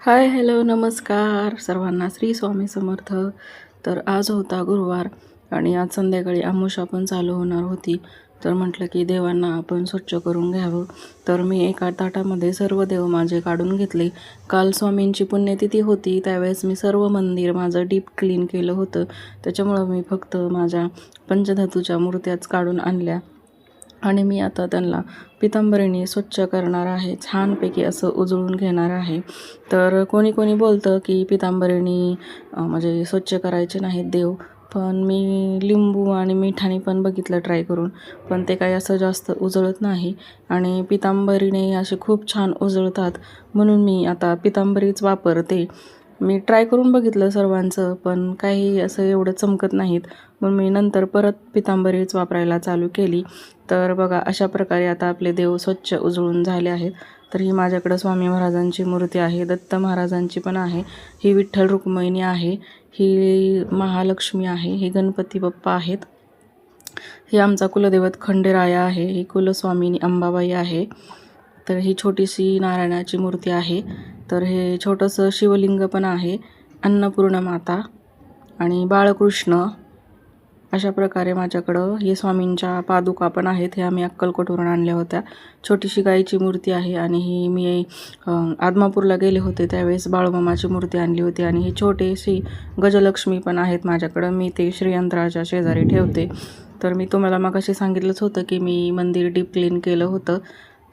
Hi hello नमस्कार सर्वांना, श्री स्वामी समर्थ. तर आज होता गुरुवार आणि आज संध्याकाळी अमावस्या पण चालू होणार होती. तर म्हटलं की देवांना आपण स्वच्छ करून घ्यावं. तर मी एका ताटामध्ये सर्व देव माझे काढून घेतले. काल स्वामींची पुण्यतिथी होती, त्यावेळेस मी सर्व मंदिर माझं डीप क्लीन केलं होतं. त्याच्यामुळं मी फक्त माझ्या पंचधातूच्या मूर्त्याच काढून आणल्या आणि मी आता त्यांना पितांबरीने स्वच्छ करणार आहे. छानपैकी असं उजळून घेणार आहे. तर कोणी कोणी बोलतं की पितांबरीने म्हणजे स्वच्छ करायचे नाहीत देव, पण मी लिंबू आणि मिठाने पण बघितलं ट्राय करून, पण ते काही असं जास्त उजळत नाही आणि पितांबरीने असे खूप छान उजळतात. म्हणून मी आता पितांबरीच वापरते. मी ट्राय करून बघितलं सर्वांचं, पण काही असं एवढं चमकत नाहीत, म्हणून मी नंतर परत पितांबरीच वापरायला चालू केली. तर बघा, अशा प्रकारे आता आपले देव स्वच्छ उजळून झाले आहेत. तर ही माझ्याकडं स्वामी महाराजांची मूर्ती आहे, दत्त महाराजांची पण आहे, ही विठ्ठल रुक्मिणी आहे, ही महालक्ष्मी आहे, ही गणपती बाप्पा आहेत, ही आमचा कुलदैवत खंडेराया आहे, ही कुलस्वामिनी अंबाबाई आहे. तर ही छोटीशी नारायणाची मूर्ती आहे. तर हे छोटंसं शिवलिंग पण आहे, अन्नपूर्णा माता आणि बाळकृष्ण. अशा प्रकारे माझ्याकडं हे स्वामींच्या पादुका पण आहेत. हे आम्ही अक्कलकोटवरून आणल्या होत्या. छोटीशी गाईची मूर्ती आहे आणि ही मी आदमापूरला गेले होते त्यावेळेस बाळूमामाची मूर्ती आणली होती. आणि ही छोटीशी गजलक्ष्मी पण आहेत माझ्याकडं, मी ते श्रीयंत्राच्या शेजारी ठेवते. तर मी तुम्हाला मगाशी सांगितलंच होतं की मी मंदिर डीप क्लीन केलं होतं.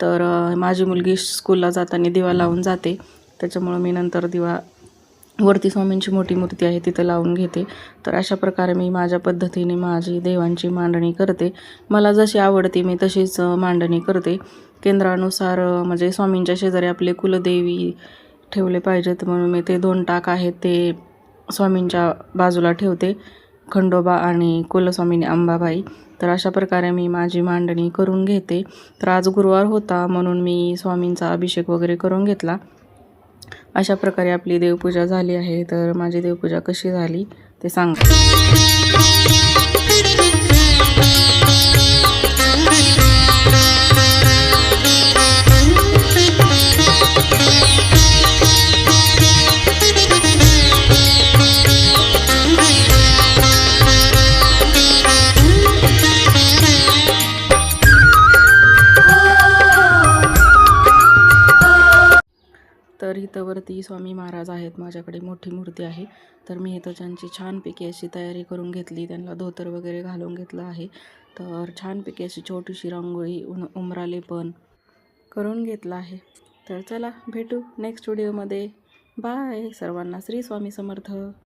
तर माझी मुलगी स्कूलला जाताना दिवा लावून जाते, त्याच्यामुळं मी नंतर दिवा वरती स्वामींची मोठी मूर्ती आहे तिथं लावून घेते. तर अशा प्रकारे मी माझ्या पद्धतीने माझी देवांची मांडणी करते. मला जशी आवडते मी तशीच मांडणी करते. केंद्रानुसार म्हणजे स्वामींच्या शेजारी आपले कुलदेवी ठेवले पाहिजेत, म्हणून मी ते 2 टाक आहेत ते स्वामींच्या बाजूला ठेवते, खंडोबा आणि कुलस्वामिनी अंबाबाई. तर अशा प्रकारे मी माझी मांडणी करून घेते. तर आज गुरुवार होता म्हणून मी स्वामींचा अभिषेक वगैरे करून घेतला. अशा प्रकारे आपली देवपूजा झाली आहे. तर माझी देवपूजा कशी झाली ते सांगा. तर इथं वरती स्वामी महाराज आहेत, माझ्याकडे मोठी मूर्ती आहे. तर मी इथं त्यांची छानपैकी अशी तयारी करून घेतली, त्यांना धोतर वगैरे घालून घेतलं आहे. तर छानपैकी अशी छोटीशी रांगोळी उंबराले पण करून घेतला आहे. तर चला भेटू नेक्स्ट व्हिडिओमध्ये. बाय सर्वांना, श्री स्वामी समर्थ.